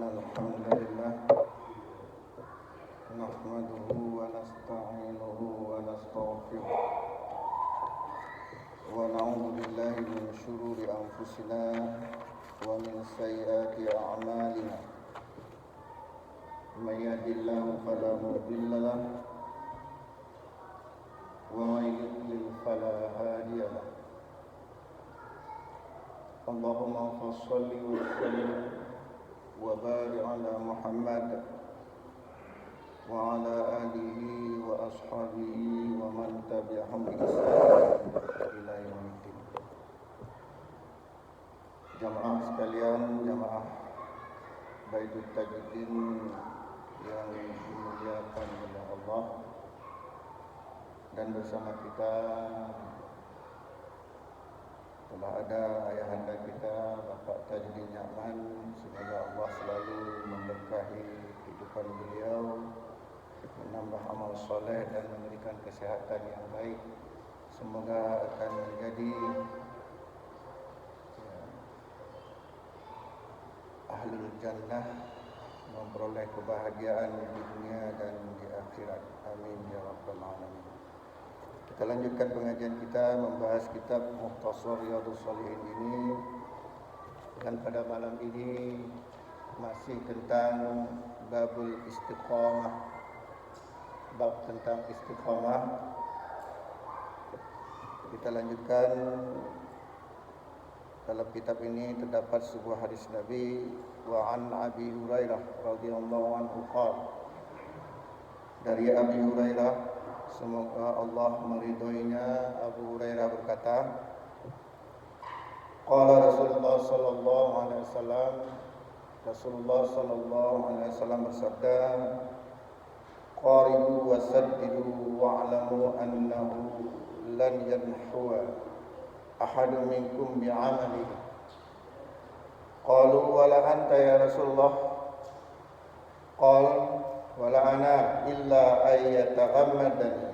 الحمد لله نحمده ونستعينه ونستغفره ونعوذ بالله من شرور أنفسنا ومن سيئات أعمالنا من يهد الله فلا مضل له ومن يضلل فلا هادي له اللهم صل وسلم وبارك على محمد وعلى آله وأصحابه ومن تبعهم بإحسان إلى يوم الدين. Jamaah sekalian, jamaah Baitul Tajuddin yang dimuliakan oleh Allah, dan bersama kita telah ada ayahanda kita Bapak Tajuddin Nyaman. Semoga Allah selalu memberkahi kehidupan beliau, menambah amal soleh dan memberikan kesehatan yang baik. Semoga akan menjadi ahlul jannah, memperoleh kebahagiaan di dunia dan di akhirat. Amin ya rabbal alamin. Kita lanjutkan pengajian kita membahas kitab Mukhtasar Riyadhus Shalihin ini, dan pada malam ini masih tentang babul istiqamah, bab tentang istiqamah. Kita lanjutkan. Dalam kitab ini terdapat sebuah hadis Nabi, wa an Abi Hurairah radhiyallahu anhu qala, dari Abi Hurairah, semoga Allah meridhoinya, Abu Hurairah berkata, qala Rasulullah sallallahu alaihi wasallam, Rasulullah sallallahu alaihi wasallam bersabda, qaribu wa saddidu wa'lamu annahu lan yanhuwa ahadun minkum bi'amalihi. Qalu wala anta ya Rasulullah? Qala wala ana illa ayyataghammadani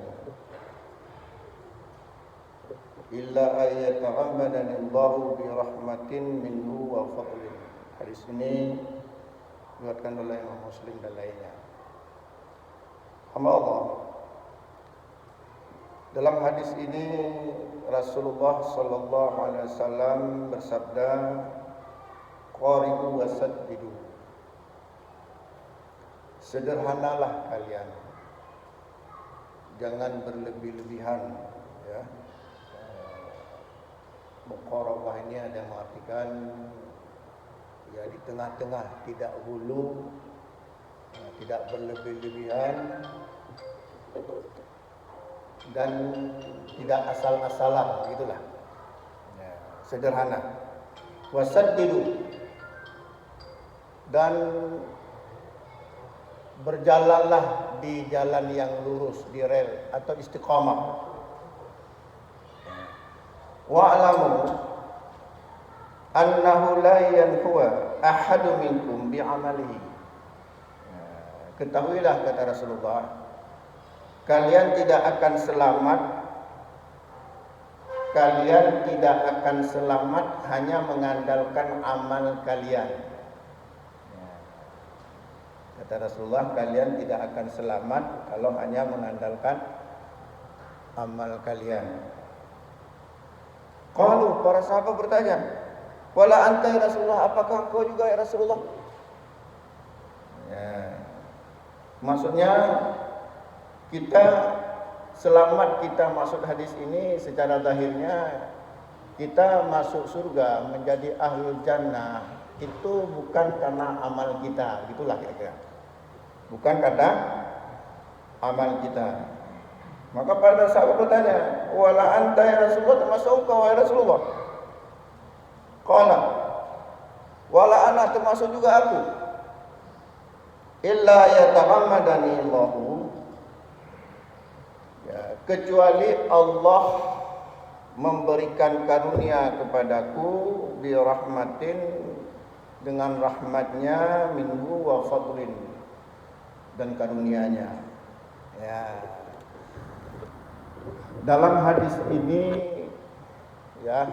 Allahu bi rahmatin minhu wa fadlin. Hadis ini diriwayatkan oleh Imam Muslim dan lainnya. Hamba Allah, dalam hadis ini Rasulullah sallallahu alaihi wasallam bersabda, qaribu wasaddidu, sederhanalah kalian, jangan berlebih-lebihan, ya. Muqarabah ini ada mengartikan ya di tengah-tengah, tidak hulu, tidak berlebih-lebihan, dan tidak asal-asalan, begitulah. Ya, sederhana. Wasaddidu, dan berjalanlah di jalan yang lurus, di rel atau istiqamah. Wa'lamu annahu la yanhuwa ahadu minkum bi'amalihi. Ketahuilah, kata Rasulullah, kalian tidak akan selamat hanya mengandalkan amal kalian. Kata Rasulullah, kalian tidak akan selamat kalau hanya mengandalkan amal kalian. Qalu, para sahabat bertanya, wala anta ya Rasulullah, apakah engkau juga ya Rasulullah? Ya. Maksudnya kita selamat, kita masuk hadis ini secara zahirnya kita masuk surga, menjadi ahlul jannah, itu bukan karena amal kita, gitulah kira-kira. Bukan karena amal kita. Maka para sahabat bertanya, wala anta ya Rasulullah, termasuk engkau ya Rasulullah? Qala wala ana, termasuk juga aku. Illa yataghammadani Allahu, ya, kecuali Allah memberikan karunia kepadaku bi rahmatin, dengan rahmatnya, minhu wa fadlin, dan karunianya. Ya. Dalam hadis ini ya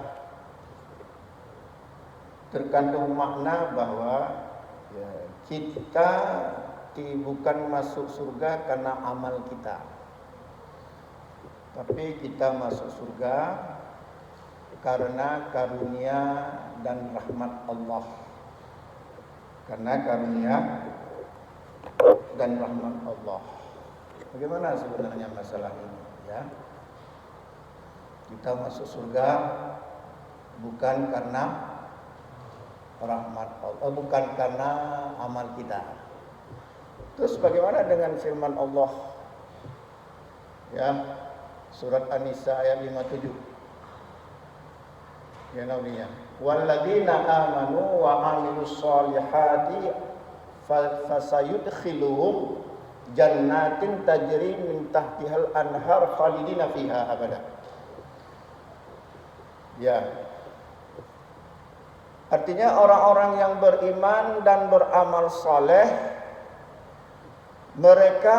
terkandung makna bahwa Ya, kita bukan masuk surga karena amal kita, tapi kita masuk surga karena karunia dan rahmat Allah. Karena karunia dan rahmat Allah. Bagaimana sebenarnya masalah ini, ya? Kita masuk surga bukan karena rahmat Allah, bukan karena amal kita. Terus bagaimana dengan firman Allah? Ya, surat An-Nisa ayat 57. Ya nabinya. Walladzina amanu wa amilus solihati fasayudkhiluhum jannatin tajri min tahtihal anhar khalidina fiha abada. Ya. Artinya orang-orang yang beriman dan beramal saleh, mereka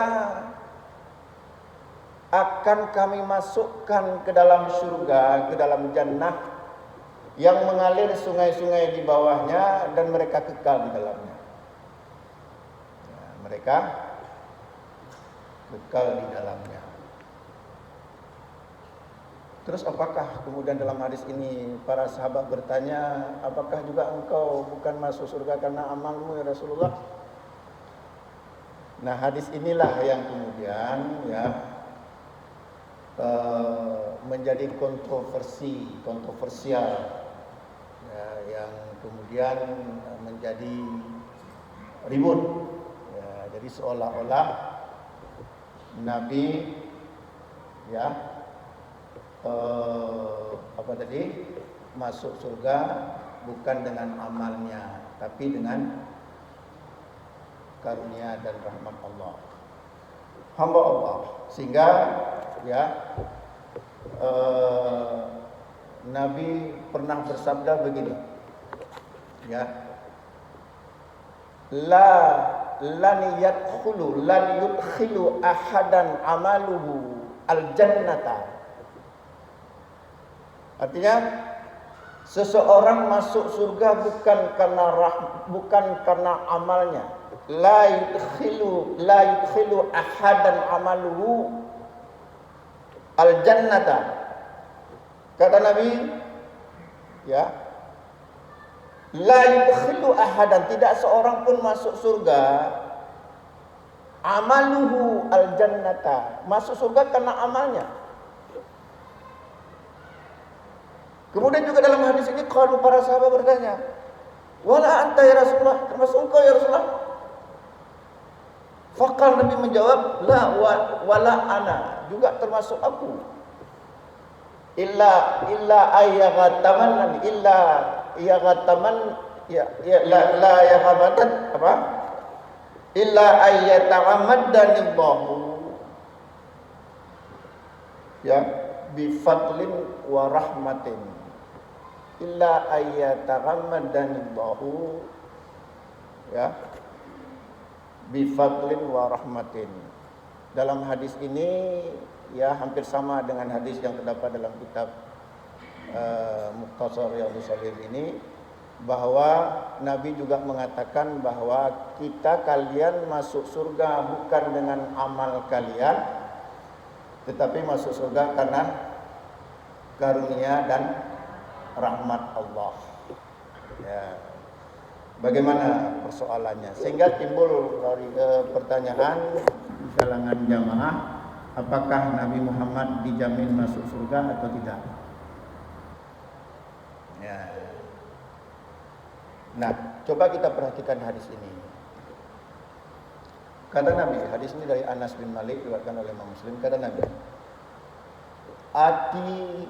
akan kami masukkan ke dalam surga, ke dalam jannah yang mengalir sungai-sungai di bawahnya dan mereka kekal di dalamnya. Ya, mereka kekal di dalamnya. Terus apakah kemudian dalam hadis ini para sahabat bertanya, apakah juga engkau bukan masuk surga karena amalmu ya Rasulullah? Nah, hadis inilah yang kemudian ya menjadi kontroversial ya, yang kemudian menjadi ribut ya, jadi seolah-olah Nabi ya masuk surga bukan dengan amalnya tapi dengan karunia dan rahmat Allah, hamba Allah. Sehingga ya Nabi pernah bersabda begini, ya, lan yudkhilu ahadan amaluhu al-jannata. Artinya seseorang masuk surga bukan karena amalnya. La yudkhilu ahadan amaluhu al-jannata. Kata Nabi, ya, la yudkhilu ahadan, tidak seorang pun masuk surga amaluhu al-jannata, masuk surga karena amalnya. Kemudian juga dalam hadis ini kalau para sahabat bertanya, wala anta ya Rasulullah, termasuk engkau ya Rasulullah? Fakal Nabi menjawab, la wala ana, juga termasuk aku. Illa ayyagataman la yaghamatan apa? Illa ayyata'ammaddanillahu ya bi fadlin wa rahmatin. Illa ayyata'ammaddanillahu ya bi fadlin wa rahmatin. Dalam hadis ini ya hampir sama dengan hadis yang terdapat dalam kitab Mukhtasar Riyadhus Shalihin ini, bahwa Nabi juga mengatakan bahwa kalian masuk surga bukan dengan amal kalian, tetapi masuk surga karena karunia dan rahmat Allah. Ya. Bagaimana persoalannya? Sehingga timbul dari pertanyaan di kalangan jamaah, apakah Nabi Muhammad dijamin masuk surga atau tidak? Ya. Nah, coba kita perhatikan hadis ini. Kata Nabi, hadis ini dari Anas bin Malik diriwayatkan oleh Imam Muslim. Kata Nabi, "Ati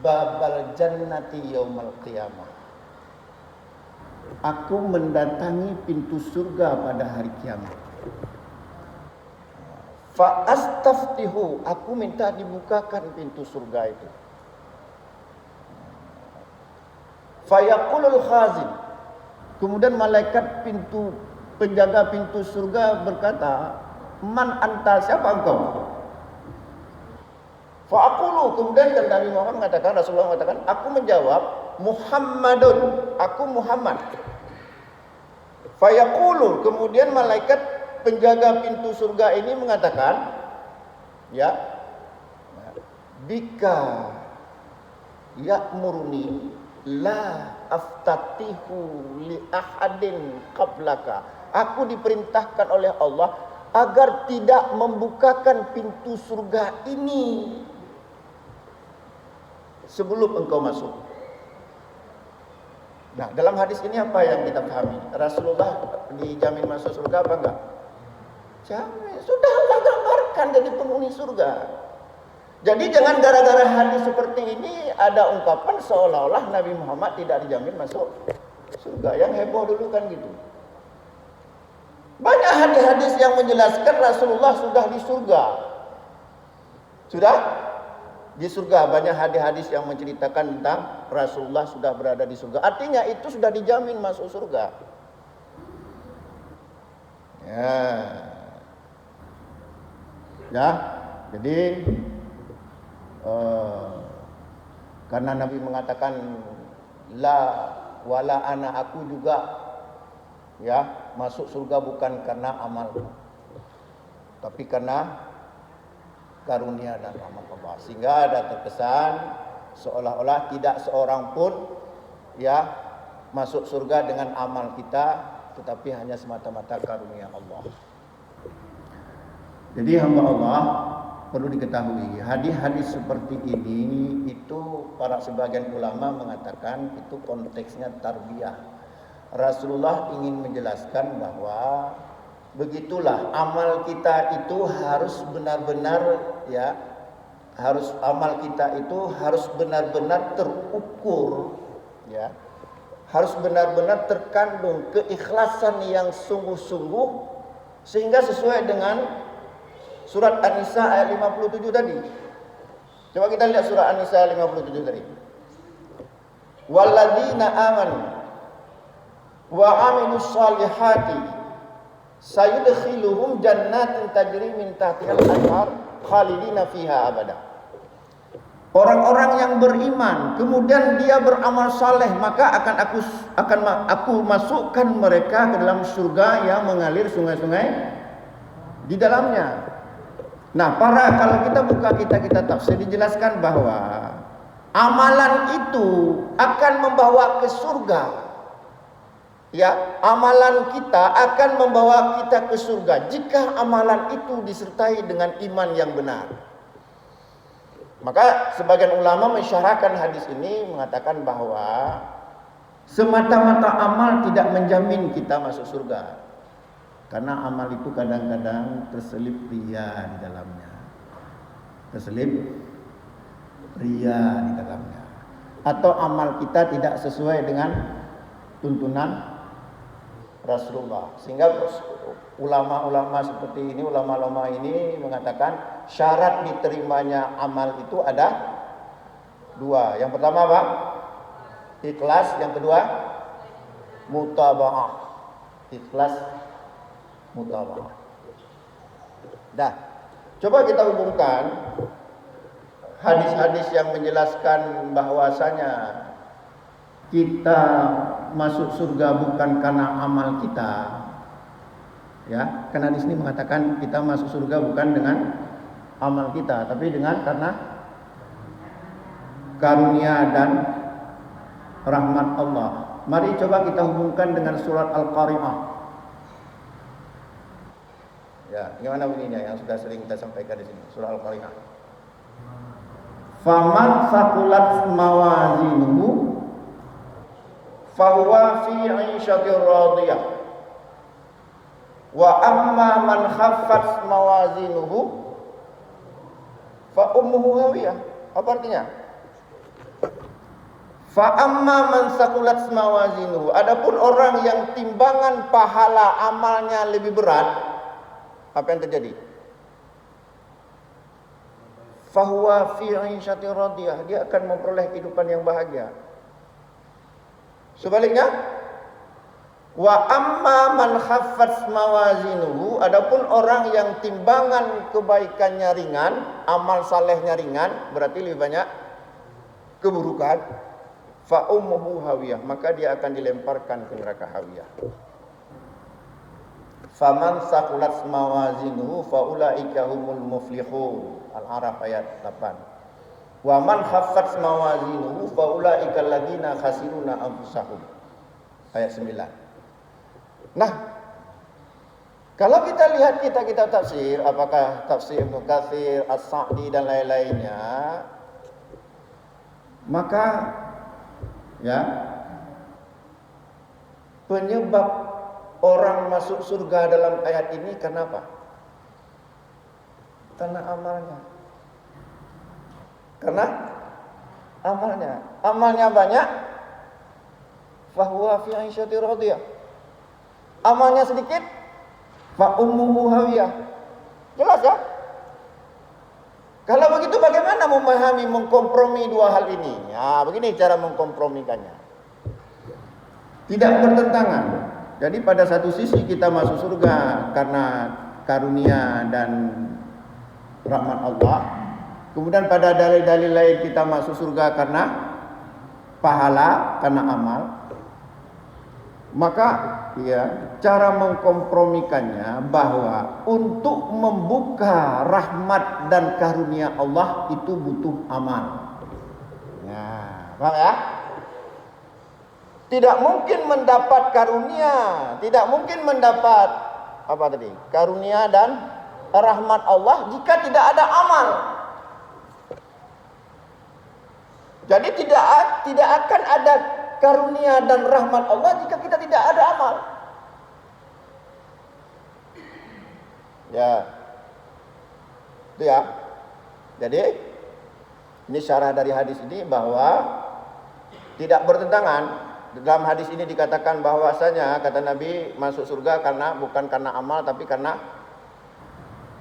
babal jannati yaumal qiyamah." Aku mendatangi pintu surga pada hari kiamat. Fa astaftihu, aku minta dibukakan pintu surga itu. Fa yaqulul khazin, kemudian malaikat penjaga pintu surga berkata, "Man anta, siapa engkau?" Fa aqulu, kemudian Nabi Muhammad mengatakan, Rasulullah mengatakan, aku menjawab, Muhammadun, aku Muhammad. Fayaqulu, kemudian malaikat penjaga pintu surga ini mengatakan, ya, bika ya'muruni la aftatihu li ahadin qablaka. Aku diperintahkan oleh Allah agar tidak membukakan pintu surga ini sebelum engkau masuk. Nah, dalam hadis ini apa yang kita pahami? Rasulullah dijamin masuk surga apa enggak? Jamin. Sudah Allah gambarkan jadi penghuni surga. Jadi jangan gara-gara hadis seperti ini ada ungkapan seolah-olah Nabi Muhammad tidak dijamin masuk surga. Yang heboh dulu kan gitu. Banyak hadis-hadis yang menjelaskan Rasulullah sudah di surga. Sudah di surga. Banyak hadis-hadis yang menceritakan tentang Rasulullah sudah berada di surga. Artinya itu sudah dijamin masuk surga. Ya. Jadi karena Nabi mengatakan la wala ana, aku juga ya masuk surga bukan karena amal, tapi karena karunia dan rahmat Allah. Sehingga ada terkesan seolah-olah tidak seorang pun ya masuk surga dengan amal kita, tetapi hanya semata-mata karunia Allah. Jadi hamba Allah perlu diketahui, hadis-hadis seperti ini itu para sebagian ulama mengatakan itu konteksnya tarbiyah. Rasulullah ingin menjelaskan bahwa begitulah amal kita itu harus benar-benar ya, amal kita itu harus benar-benar terukur ya. Harus benar-benar terkandung keikhlasan yang sungguh-sungguh sehingga sesuai dengan surat An-Nisa ayat 57 tadi. Coba kita lihat surat An-Nisa ayat 57 tadi. Walladzina amanu wa amilus solihati sayudkhiluhum jannatin tajri min tahtihal anhar khalidina fiha abada. Orang-orang yang beriman kemudian dia beramal saleh, maka akan aku masukkan mereka ke dalam surga yang mengalir sungai-sungai di dalamnya. Nah, kalau kita buka kita tafsir dijelaskan bahwa amalan itu akan membawa ke surga. Ya, amalan kita akan membawa kita ke surga jika amalan itu disertai dengan iman yang benar. Maka sebagian ulama mensyarahkan hadis ini mengatakan bahwa semata-mata amal tidak menjamin kita masuk surga. Karena amal itu kadang-kadang terselip ria di dalamnya. Terselip ria di dalamnya. Atau amal kita tidak sesuai dengan tuntunan Rasulullah. Sehingga ulama-ulama seperti ini, ulama-ulama ini mengatakan syarat diterimanya amal itu ada dua. Yang pertama apa? Ikhlas. Yang kedua mutaba'ah. Ikhlas, mutaba'ah. Dah, coba kita hubungkan hadis-hadis yang menjelaskan bahwasanya kita masuk surga bukan karena amal kita. Ya, karena di sini mengatakan kita masuk surga bukan dengan amal kita, tapi karena karunia dan rahmat Allah. Mari coba kita hubungkan dengan surat Al-Qari'ah. Ya, gimana bunyinya yang sudah sering kita sampaikan di sini, surah Al-Qari'ah. Faman saqulat mawazinuhu fahuwa fi 'ishatir radiyah. Wa amma man khaffat mawazinuhu fa ummuhu hawiyah. Apa artinya? Fa amma man saqulat mawazinuhu. Adapun orang yang timbangan pahala amalnya lebih berat, apa yang terjadi? Fahuwa fi 'ishatir radiyah. Dia akan memperoleh kehidupan yang bahagia. Sebaliknya, wa amma man khaffat mawazinuhu, adapun orang yang timbangan kebaikannya ringan, amal salehnya ringan, berarti lebih banyak keburukan, fa ummuhu hawiyah, maka dia akan dilemparkan ke neraka hawiyah. Faman saqulat mawazinuhu faulaika humul muflihun. Al-A'raf ayat 8. Wa man khaffat mawazinuhu faulaika alladziina khasiruna anfusahum. Ayat 9. Nah, kalau kita lihat kitab-kitab tafsir, apakah tafsir Ibnu Katsir, As-Sa'di dan lain-lainnya, maka ya penyebab orang masuk surga dalam ayat ini kenapa? Karena amalnya. Karena amalnya. Amalnya banyak, fahuwa fi 'aisyati radiyah. Amalnya sedikit, fa ummuhu hawiyah. Jelas ya? Kalau begitu bagaimana memahami, mengkompromi dua hal ini? Ya, begini cara mengkompromikannya. Tidak bertentangan. Jadi pada satu sisi kita masuk surga karena karunia dan rahmat Allah. Kemudian pada dalil-dalil lain kita masuk surga karena pahala, karena amal. Maka ya, cara mengkompromikannya bahwa untuk membuka rahmat dan karunia Allah itu butuh amal. Ya, paham ya? Tidak mungkin mendapat karunia, tidak mungkin mendapat apa tadi? Karunia dan rahmat Allah jika tidak ada amal. Jadi tidak akan ada karunia dan rahmat Allah jika kita tidak ada amal. Ya. Itu ya. Jadi ini syarah dari hadis ini bahwa tidak bertentangan. Dalam hadis ini dikatakan bahwasanya kata Nabi masuk surga karena bukan karena amal tapi karena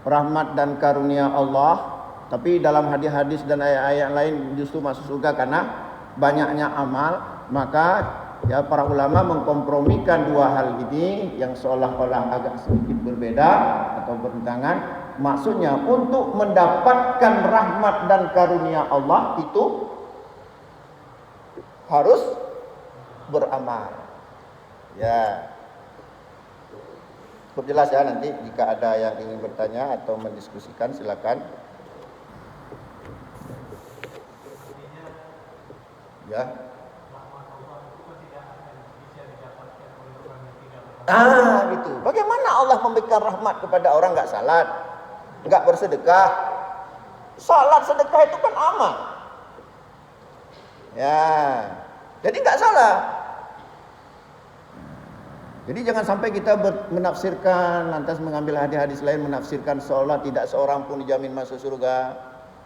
rahmat dan karunia Allah. Tapi dalam hadis-hadis dan ayat-ayat lain justru masuk surga karena banyaknya amal. Maka ya para ulama mengkompromikan dua hal ini yang seolah-olah agak sedikit berbeda atau bertentangan. Maksudnya untuk mendapatkan rahmat dan karunia Allah itu harus beramal. Ya. Cukup jelas ya, nanti jika ada yang ingin bertanya atau mendiskusikan silakan. Ya. Gitu. Bagaimana Allah memberikan rahmat kepada orang enggak salat, enggak bersedekah? Salat sedekah itu kan amal. Ya. Jadi enggak salah. Jadi jangan sampai kita menafsirkan lantas mengambil hadis-hadis lain menafsirkan seolah tidak seorang pun dijamin masuk surga,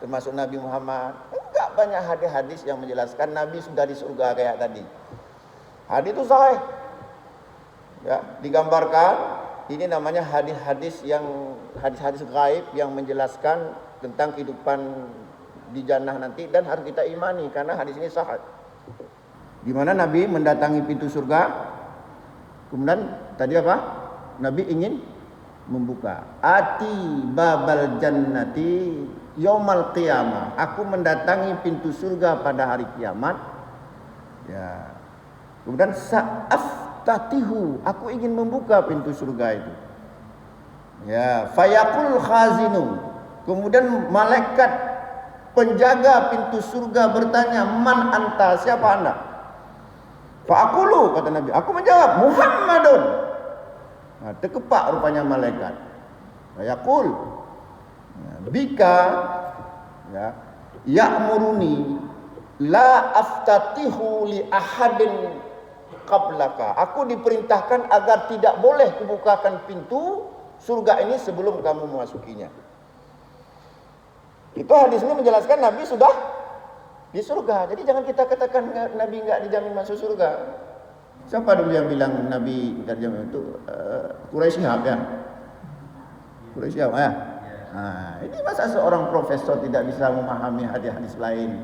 termasuk Nabi Muhammad. Enggak, banyak hadis-hadis yang menjelaskan Nabi sudah di surga kayak tadi. Hadis itu sahih. Ya, digambarkan ini namanya hadis-hadis gaib yang menjelaskan tentang kehidupan di jannah nanti dan harus kita imani karena hadis ini sahih. Di mana Nabi mendatangi pintu surga. Kemudian tadi apa? Nabi ingin membuka. Ati babal jannati yaumal qiyamah. Aku mendatangi pintu surga pada hari kiamat. Ya. Kemudian sa'aftatihu. Aku ingin membuka pintu surga itu. Ya, fayaqul khazinu. Kemudian malaikat penjaga pintu surga bertanya, "Man anta? Siapa Anda?" Fa'aqulu, kata Nabi, aku menjawab, Muhammadun. Nah, terkepak rupanya malaikat. Yaqul, bika ya, ya'muruni la aftatihu li ahadin qablaka. Aku diperintahkan agar tidak boleh kubukakan pintu surga ini sebelum kamu memasukinya. Itu hadis ini menjelaskan Nabi sudah di surga. Jadi jangan kita katakan Nabi enggak dijamin masuk surga. Siapa dulu yang bilang Nabi enggak dijamin itu? Quraisy Shihab ya. Quraisy Shihab ya. Nah, ini masa seorang profesor tidak bisa memahami hadis-hadis lain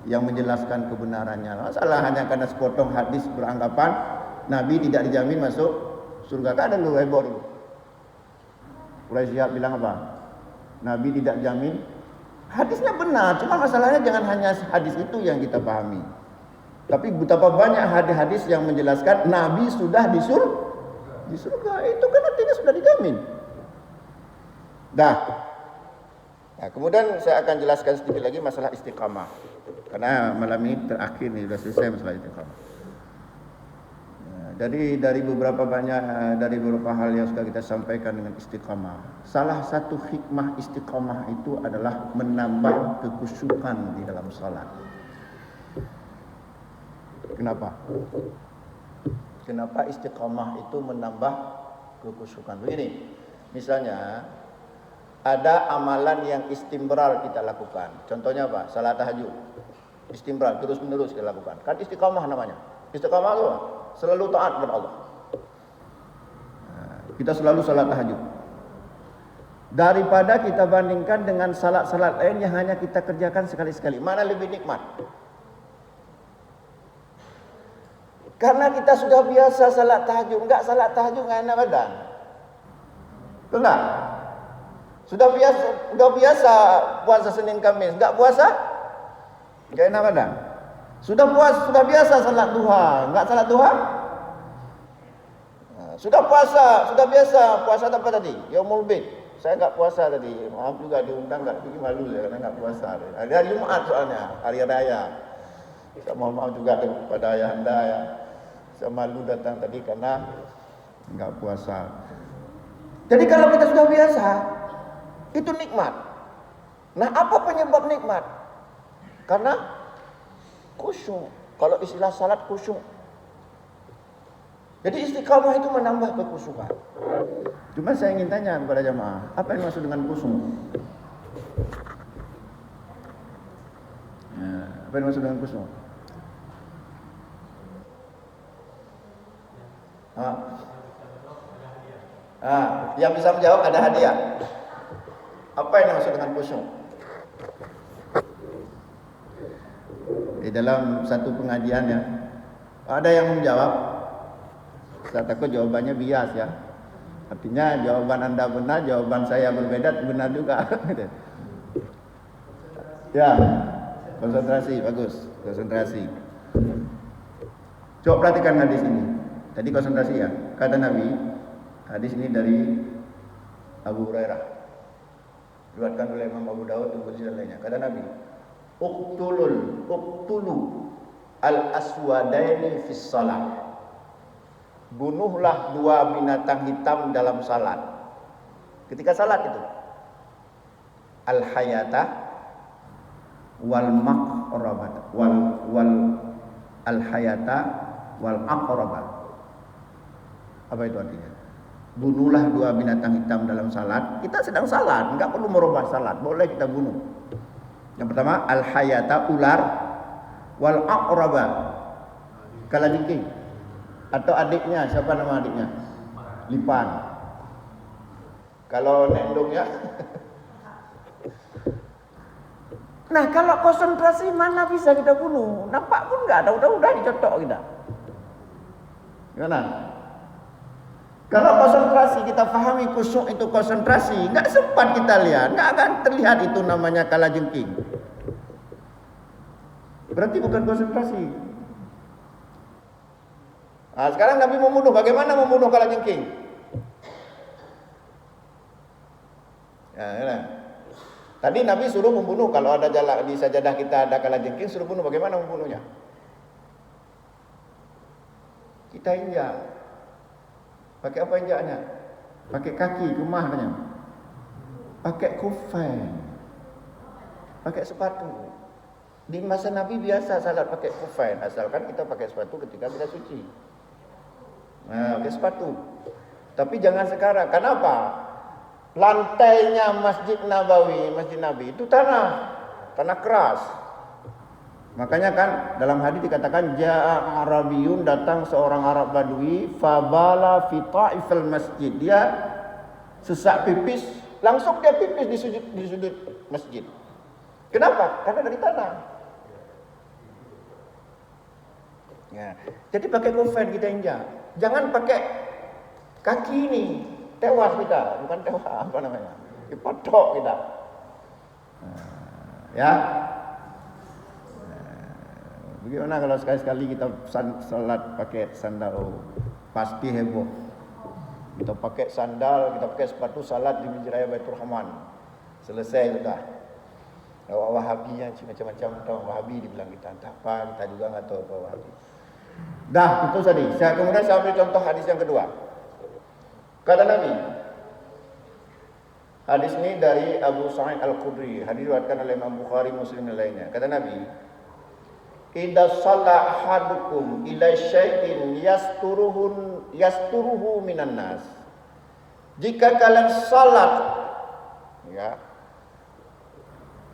yang menjelaskan kebenarannya. Masalah hanya karena sepotong hadis beranggapan Nabi tidak dijamin masuk surga. Kan ada dulu heboh dulu. Quraisy Shihab bilang apa? Nabi tidak jamin. Hadisnya benar, cuma masalahnya jangan hanya hadis itu yang kita pahami. Tapi betapa banyak hadis-hadis yang menjelaskan Nabi sudah di di surga. Itu kan artinya sudah dijamin. Nah, kemudian saya akan jelaskan sedikit lagi masalah istiqamah. Karena malam ini terakhir nih, sudah selesai masalah istiqamah. Jadi dari beberapa hal yang sudah kita sampaikan dengan istiqamah. Salah satu hikmah istiqamah itu adalah menambah kekhusyukan di dalam salat. Kenapa? Kenapa istiqamah itu menambah kekhusyukan? Begini, misalnya ada amalan yang istimrar kita lakukan. Contohnya apa? Salat tahajud. Istimrar, terus menerus kita lakukan. Kan istiqamah namanya. Istiqamah itu apa? Selalu taat kepada Allah. Kita selalu salat tahajud. Daripada kita bandingkan dengan salat-salat lain yang hanya kita kerjakan sekali-sekali. Mana lebih nikmat? Karena kita sudah biasa salat tahajud. Enggak salat tahajud enggak enak badan. Benar? Sudah biasa puasa Senin Kamis. Enggak puasa? Enggak enak badan. Sudah biasa salat duha, enggak salat duha? Sudah biasa puasa apa tadi? Yaumul Bid. Saya enggak puasa tadi. Maaf juga diundang enggak pergi malu ya karena enggak puasa. Hari Jumat soalnya, hari raya. Saya mohon maaf juga kepada ayahanda ya. Saya malu datang tadi karena enggak puasa. Jadi kalau kita sudah biasa, itu nikmat. Nah, apa penyebab nikmat? Karena khusyuk. Kalau istilah salat khusyuk. Jadi istiqamah itu menambah kekhusyukan. Cuma saya ingin tanya kepada jamaah, apa yang maksud dengan khusyuk? Apa yang maksud dengan khusyuk? Yang bisa menjawab ada hadiah. Apa yang maksud dengan khusyuk? Di dalam satu pengajian ya, ada yang menjawab. Saya takut jawabannya bias ya. Artinya jawaban Anda benar, jawaban saya berbeda, benar juga. Ya, konsentrasi, bagus, konsentrasi. Coba perhatikan hadis ini. Tadi konsentrasi ya. Kata Nabi, hadis ini dari Abu Hurairah, diriwayatkan oleh Imam Abu Dawud dan lainnya. Kata Nabi, uqtulu al-aswadaini fis shalah. Bunuhlah dua binatang hitam dalam salat. Ketika salat itu, al-hayata wal maqrabat wal al-hayata wal aqrabat. Apa itu artinya? Bunuhlah dua binatang hitam dalam salat. Kita sedang salat, enggak perlu merubah salat, boleh kita bunuh. Yang pertama al-hayata, ular, wal aqraba, kalajengking. Atau adiknya, siapa nama adiknya? Lipan. Kalau nendongnya. Nah, kalau konsentrasi mana bisa kita bunuh? Nampak pun enggak ada, udah dicocok kita. Gimana? Kalau konsentrasi kita pahami khusyuk itu konsentrasi, enggak sempat kita lihat, enggak akan terlihat itu namanya kalajengking. Berarti bukan konsentrasi. Nah, sekarang Nabi membunuh. Bagaimana membunuh kalajengking? Ya. Tadi Nabi suruh membunuh. Kalau ada jalan di sajadah kita ada kalajengking, suruh bunuh. Bagaimana membunuhnya? Kita injak. Pakai apa injaknya? Pakai kaki, kemahnya. Pakai kufain. Pakai sepatu. Di masa Nabi biasa salat pakai kufain, asalkan kita pakai sepatu ketika kita suci. Nah, pakai sepatu. Tapi jangan sekarang. Kenapa? Lantainya Masjid Nabawi, Masjid Nabi itu tanah keras. Makanya kan dalam hadis dikatakan ja'a Arabiyun, datang seorang Arab Badui, fabala fi ta'ifil masjid. Dia sesak pipis, langsung dia pipis di sudut masjid. Kenapa? Karena dari tanah. Ya, jadi pakai kufain kita injak. Jangan pakai kaki ini, tewas kita, bukan tewas apa namanya, dipotok kita. Ya, bagaimana kalau sekali-sekali kita salat pakai sandal? Pasti heboh. Kita pakai sandal, kita pakai sepatu salat di masjid raya Baitur Rahman. Selesai sudah. Awak Wahabi yang macam-macam tahu Wahabi dibilang kita entah apa, kita juga enggak tahu apa Wahabi. Dah, itu tadi. Kemudian saya ambil contoh hadis yang kedua. Kata Nabi, hadis ini dari Abu Sa'id Al-Khudri, hadis diriwayatkan oleh Imam Bukhari, Muslim dan lainnya. Kata Nabi, "Idza shalla ahadukum ila syai'in yasturuhu minan nas." Jika kalian salat ya,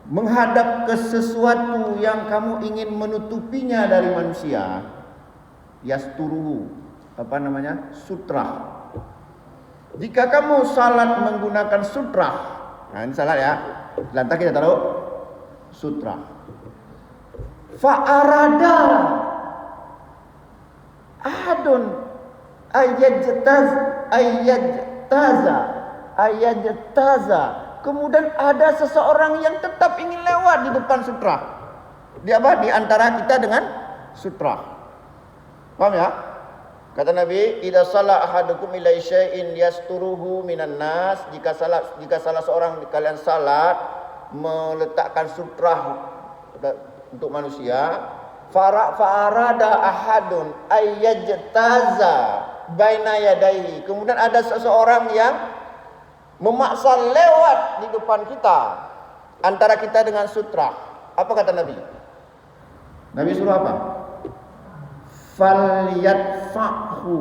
menghadap ke sesuatu yang kamu ingin menutupinya dari manusia, yasturuhu, apa namanya? Sutra. Jika kamu salat menggunakan sutra, nah ini salat ya, lantas kita taruh sutra. Fa'arada ahadun ayajtaza. Kemudian ada seseorang yang tetap ingin lewat di depan sutra. Di apa? Di antara kita dengan sutra. Paham ya? Kata Nabi, "Idza shalla ahadukum ila syai'in yasturuhu minan nas." Jika salah seorang di kalian salat meletakkan sutra untuk manusia, fa'arada ahadun ayyajtaza baina yadayhi. Kemudian ada seseorang yang memaksa lewat di depan kita, antara kita dengan sutra. Apa kata Nabi? Nabi suruh apa? Falyadfa'hu,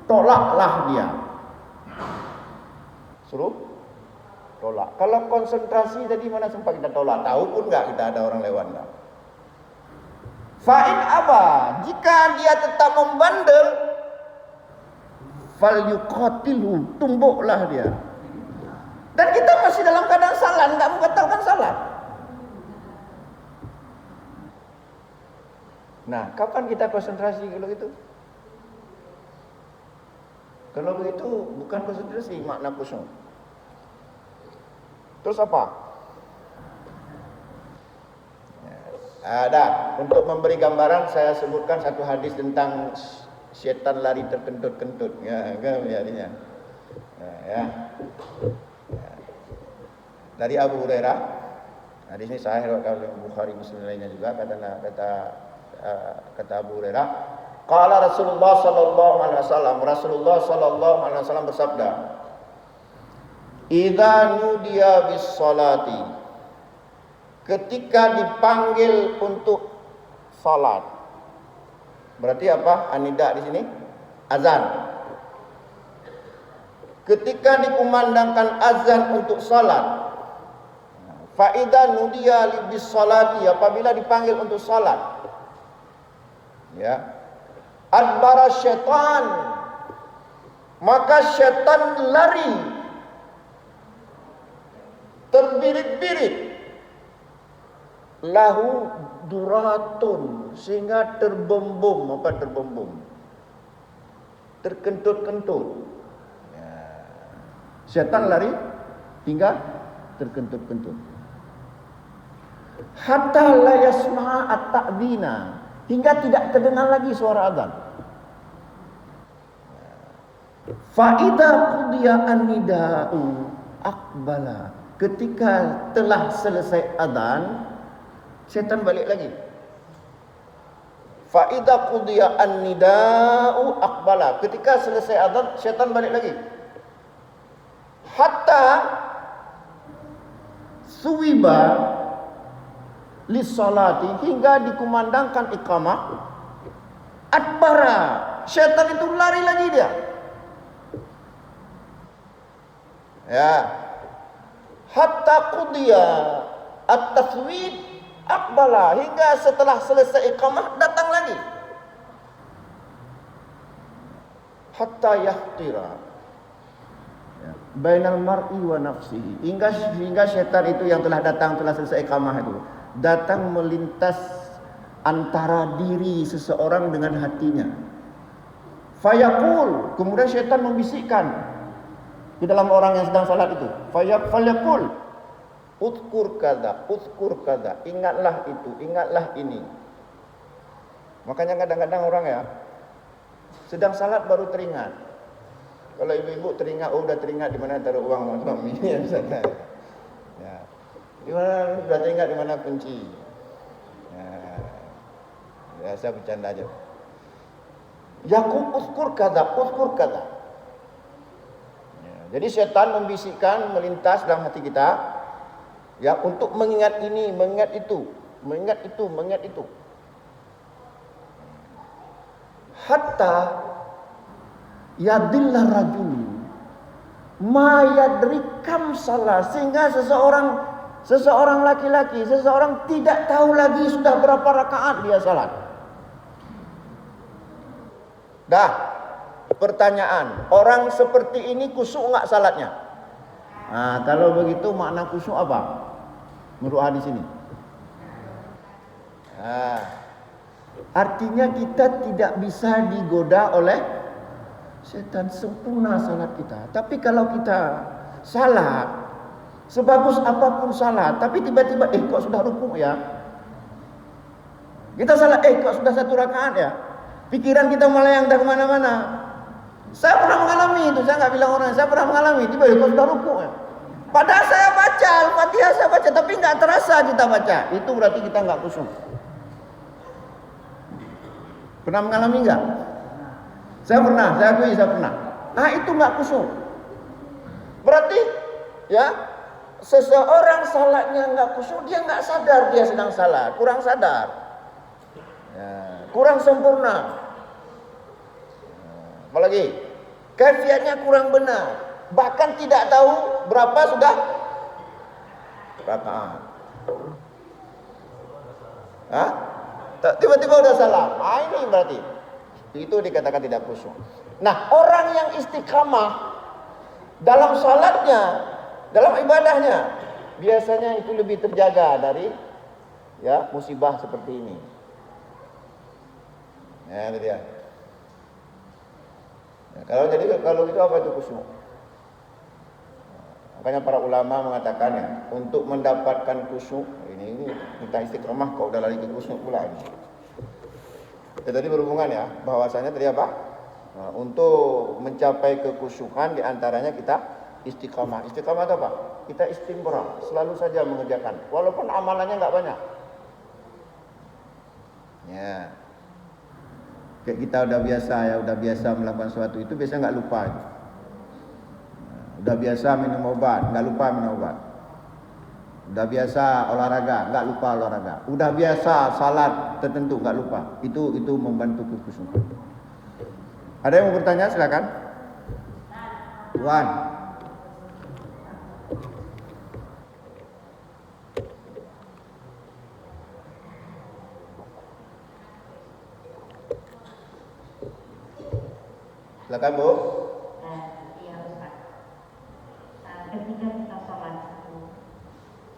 tolaklah dia. Suruh tolak. Kalau konsentrasi tadi mana sempat kita tolak? Tahu pun enggak kita ada orang lewat enggak? Fa'in apa? Jika dia tetap membandel, falyuqatilhu, tumbuklah dia. Dan kita masih dalam keadaan salat, enggak membatalkan salat. Nah, kapan kita konsentrasi kalau gitu? Kalau begitu bukan konsentrasi, makna khusyuk. Terus apa? Ada. Untuk memberi gambaran saya sebutkan satu hadis tentang syaitan lari terkentut-kentut. Ya, kan artinya. Ya. Dari Abu Hurairah. Hadis ini sahih riwayat oleh Bukhari, Muslim lainnya juga. Kata Abu Hurairah, qala Rasulullah sallallahu alaihi wasallam, Rasulullah sallallahu alaihi wasallam bersabda, "Idza nudiya bis salati," ketika dipanggil untuk salat. Berarti apa? Anida di sini azan. Ketika dikumandangkan azan untuk salat, fa idza nudiya bis salati, apabila dipanggil untuk salat, ya, adbara syaitan, maka syaitan lari, terbirit-birit, lahu duratun, sehingga terkentut-kentut. Ya. Syaitan lari hingga terkentut-kentut. Hatta la yasma'a at-ta'dina, hingga tidak terdengar lagi suara azan. Fa idza qudiya an-nida'u aqbala, ketika telah selesai azan, syaitan balik lagi. Fa idza qudiya an-nida'u aqbala, ketika selesai azan syaitan balik lagi. Hatta suwiba lis-salati, hingga dikumandangkan iqamah, adbara, syaitan itu lari lagi dia. Ya. Hatta qudiya at-taswid aqbala, hingga setelah selesai iqamah datang lagi. Hatta yahtira, ya, bainal mar'i wa nafsihi, hingga syaitan itu yang telah datang telah selesai iqamah itu datang melintas antara diri seseorang dengan hatinya. Fayaqul, kemudian syaitan membisikkan di dalam orang yang sedang salat itu. Fayaqul, uzkur kada, ingatlah itu, ingatlah ini. Makanya kadang-kadang orang ya sedang salat baru teringat. Kalau ibu-ibu teringat, udah teringat di mana taruh uang suami ya misalnya. Ya. Di mana udah teringat di mana kunci. Ya, saya bercanda aja. Yakub uskur kada. Ya, jadi setan membisikkan melintas dalam hati kita, ya, untuk mengingat ini, mengingat itu. Hatta yadillah rajul ma yadrikam salah, sehingga seseorang laki-laki, seseorang tidak tahu lagi sudah berapa rakaat dia salat. Dah, pertanyaan, orang seperti ini khusyuk enggak salatnya? Nah, kalau begitu makna khusyuk apa? Menurut hadis ini. Nah, artinya kita tidak bisa digoda oleh setan, sempurna salat kita. Tapi kalau kita salat, sebagus apapun salat, tapi tiba-tiba kok sudah rukuk ya? Kita salat kok sudah 1 rakaat ya? Pikiran kita melayang dah kemana-mana. Saya pernah mengalami itu, saya nggak bilang orang, saya pernah mengalami, tiba-tiba kok sudah rukuk ya? Padahal saya baca Al-Fatihah, saya baca, tapi nggak terasa kita baca. Itu berarti kita nggak khusyuk. Pernah mengalami nggak? Saya pernah, saya akui saya pernah. Nah, itu nggak khusyuk. Berarti ya, seseorang salatnya nggak khusyuk, dia nggak sadar dia sedang salat, kurang sadar, ya, kurang sempurna. Apalagi kaifiatnya kurang benar, bahkan tidak tahu berapa sudah rakaat. Tiba-tiba udah salah. Ini berarti itu dikatakan tidak khusyuk. Nah, orang yang istiqamah dalam salatnya, dalam ibadahnya, biasanya itu lebih terjaga dari ya musibah seperti ini. Ya, itu dia. Ya, kalau itu apa itu khusyuk? Makanya para ulama mengatakan ya, untuk mendapatkan khusyuk ini kita istiqomah kok udah lari ke khusyuk pula ini. Ya, tadi berhubungan ya, bahwasanya tadi apa? Nah, untuk mencapai kekhusyukan diantaranya kita istiqomah. Istiqomah itu apa? Kita istimrah, selalu saja mengerjakan, walaupun amalannya nggak banyak. Ya, kayak kita udah biasa melakukan sesuatu itu biasa nggak lupa. Udah biasa minum obat, nggak lupa minum obat. Udah biasa olahraga, nggak lupa olahraga. Udah biasa salat tertentu, nggak lupa. Itu membantu kekhusyukan. Ada yang mau bertanya? Silakan. Wan. Silakan, Bu. Ketika kita sholat itu,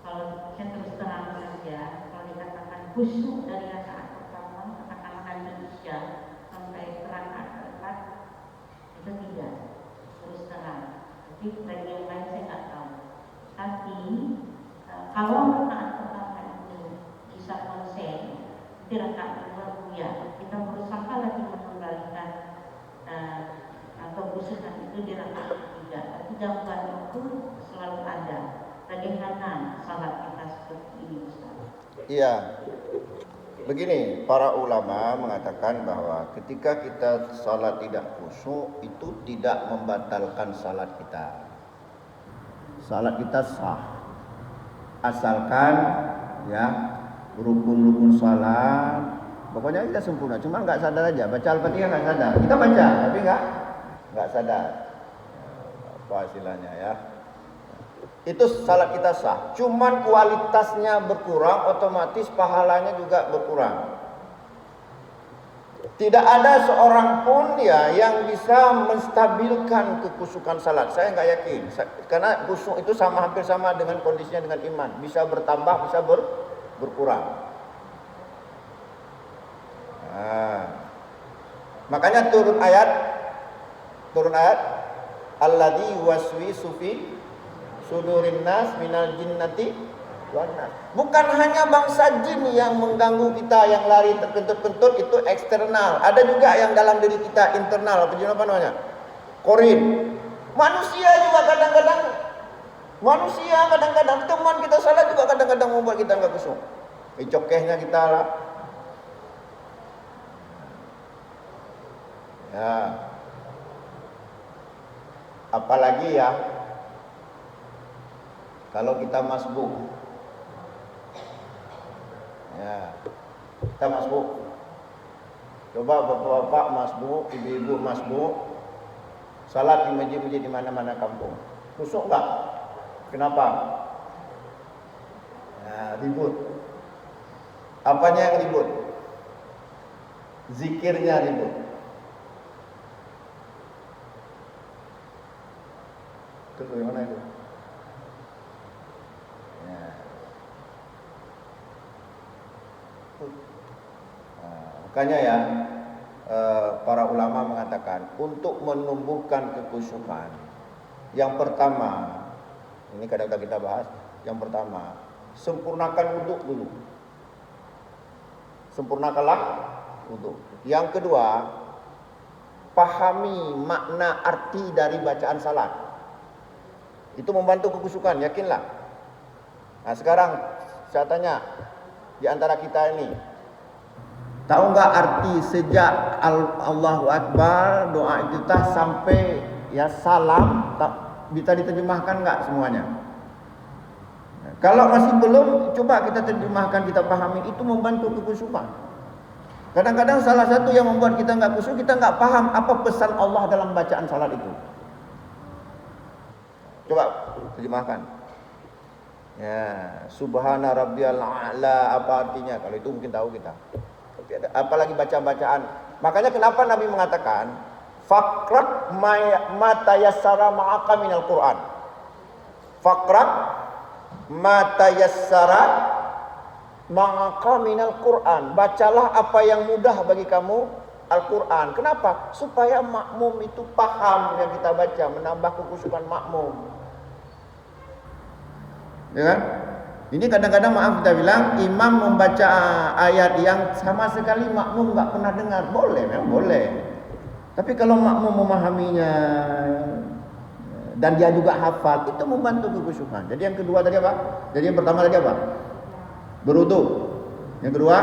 kalau saya terus terang saja, kalau dikatakan khusyuk dari rakaat pertama, katakanlah Indonesia sampai rakaat keempat, itu tidak terus terang. Jadi bagi yang lain saya nggak tahu. Tapi kalau rakaat pertama itu bisa konsen, di rakaat kedua ya kita berusaha lagi mengembalikan atau khusyukan itu di rakaat ketiga. Tapi gangguan itu selalu ada. Bagaimana salat kita seperti ini, Ustaz? Iya. Begini, para ulama mengatakan bahwa ketika kita salat tidak khusyuk itu tidak membatalkan salat kita. Salat kita sah. Asalkan ya rukun-rukun salat pokoknya kita sempurna, cuma nggak sadar aja. Baca Al-Fatihah nggak sadar. Kita baca tapi nggak sadar. Apa istilahnya ya? Itu salat kita sah. Cuman kualitasnya berkurang, otomatis pahalanya juga berkurang. Tidak ada seorang pun ya yang bisa menstabilkan kekhusyukan salat. Saya nggak yakin. Karena khusyuk itu hampir sama dengan kondisinya dengan iman. Bisa bertambah, bisa berkurang. Nah, makanya turun ayat alladzi waswisu fi sudurin nas minal jinnati wan nas. Bukan hanya bangsa jin yang mengganggu kita, yang lari terkentut-kentut, itu eksternal. Ada juga yang dalam diri kita internal, apa namanya? Korin. Manusia kadang-kadang teman kita salah juga kadang-kadang membuat kita enggak khusyuk. Cokehnya kita lah. Ya. Apalagi ya kalau kita masbuk. Ya. Kita masbuk. Coba bapak-bapak masbuk, ibu-ibu masbuk. Salat di masjid-masjid di mana-mana kampung. Khusyuk enggak? Kenapa? Nah, ribut. Apanya yang ribut? Zikirnya ribut. Itu bagaimana itu? Ya. Nah, makanya ya para ulama mengatakan untuk menumbuhkan kekhusyukan, yang pertama, ini kadang-kadang kita bahas, yang pertama, sempurnakan wudhu dulu. Sempurnakanlah wudhu. Yang kedua, pahami makna arti dari bacaan salat. Itu membantu kekhusyukan, yakinlah. Nah sekarang saya tanya, di antara kita ini, tahu nggak arti sejak Allahu Akbar, doa iftitah sampai ya salam, bisa diterjemahkan nggak semuanya? Nah, kalau masih belum, coba kita terjemahkan, kita pahami, itu membantu kekhusyukan. Kadang-kadang salah satu yang membuat kita nggak khusyuk, kita nggak paham apa pesan Allah dalam bacaan salat itu. Coba terjemahkan. Ya, subhana rabbiyal a'la, apa artinya? Kalau itu mungkin tahu kita. Tapi ada apalagi bacaan-bacaan. Makanya kenapa Nabi mengatakan faqra ma tayassara ma'aka minal Qur'an. Faqra ma tayassara ma'aka minal Qur'an. Bacalah apa yang mudah bagi kamu Al-Qur'an. Kenapa? Supaya makmum itu paham yang kita baca, menambah kekhusyukan makmum. Ya kan? Ini kadang-kadang maaf kita bilang imam membaca ayat yang sama sekali makmum nggak pernah dengar, boleh, memang boleh. Tapi kalau makmum memahaminya dan dia juga hafal, itu membantu kekhusyukan. Jadi yang kedua tadi apa? Jadi yang pertama tadi apa? Berwudu. Yang kedua,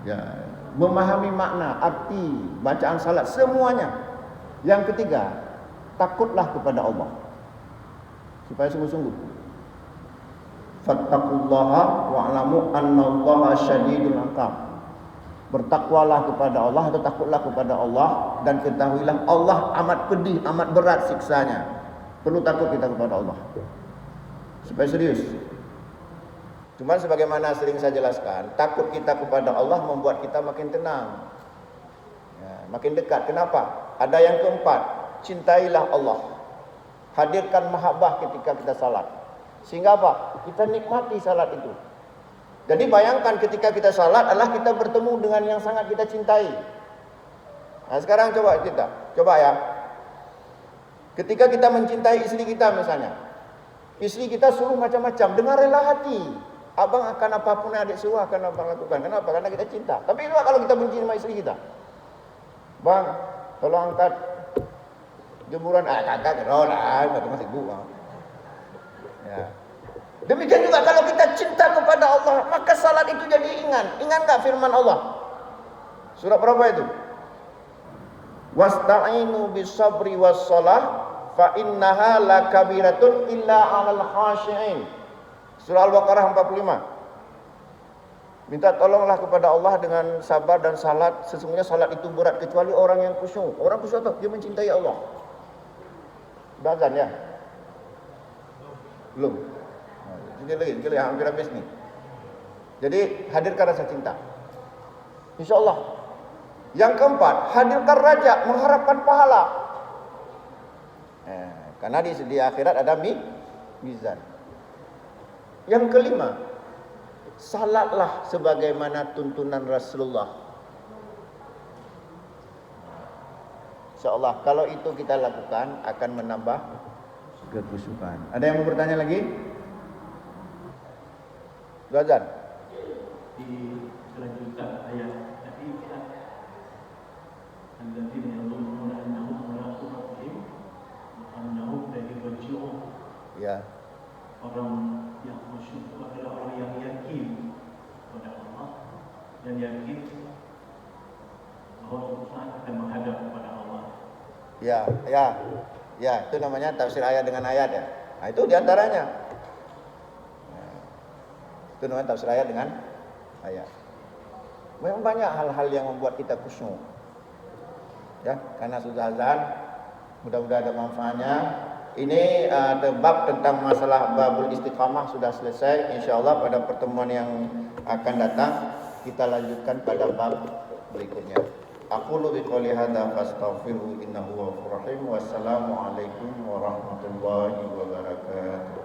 ya, memahami makna, arti bacaan salat semuanya. Yang ketiga, takutlah kepada Allah. Supaya sungguh-sungguh. Fattaqullaha wa'lamu annallaha syadidul 'iqab. Bertakwalah kepada Allah atau takutlah kepada Allah dan ketahuilah Allah amat pedih, amat berat siksanya. Perlu takut kita kepada Allah. Supaya serius. Cuma sebagaimana sering saya jelaskan, takut kita kepada Allah membuat kita makin tenang. Ya, makin dekat. Kenapa? Ada yang keempat, cintailah Allah. Hadirkan mahabbah ketika kita salat. Sehingga apa? Kita nikmati salat itu. Jadi bayangkan ketika kita salat adalah kita bertemu dengan yang sangat kita cintai. Nah sekarang coba ya. Ketika kita mencintai istri kita misalnya. Istri kita suruh macam-macam dengan rela hati. Abang akan apapun yang adik suruh akan abang lakukan. Kenapa? Karena kita cinta. Tapi itu kalau kita benci sama istri kita. Bang, tolong angkat jemuran, kakak gerol lah, masih buang. Ya. Demikian juga kalau kita cinta kepada Allah, maka salat itu jadi ingat. Ingat enggak firman Allah? Surah berapa itu? Wasta'inu bisabri wassalah fa innaha lakabiratun illa 'alal khashi'in. Surah Al-Baqarah 45. Minta tolonglah kepada Allah dengan sabar dan salat. Sesungguhnya salat itu berat kecuali orang yang khusyuk. Orang khusyuk itu dia mencintai Allah. Udah azan ya? Belum. Ini lagi hampir habis nih. Jadi hadirkan rasa cinta. Insya Allah. Yang keempat, hadirkan raja, mengharapkan pahala. Karena di akhirat ada mizan. Yang kelima, salatlah sebagaimana tuntunan Rasulullah. InsyaAllah kalau itu kita lakukan akan menambah kekhusyukan. Ada yang mau bertanya lagi? Azan. Di kelanjutan ayat tadi kita alladzina yadhunnuna Ya, itu namanya tafsir ayat dengan ayat ya. Nah, itu diantaranya. Nah, itu namanya tafsir ayat dengan ayat. Memang banyak hal-hal yang membuat kita khusyuk. Ya, karena sudah azan, mudah-mudahan ada manfaatnya. Ini bab tentang masalah babul istiqamah sudah selesai. Insyaallah pada pertemuan yang akan datang kita lanjutkan pada bab berikutnya. Aqulu biqouli hadza fastaghfiru innahu ghafurur rahim. Wassalamualaikum warahmatullahi wabarakatuh.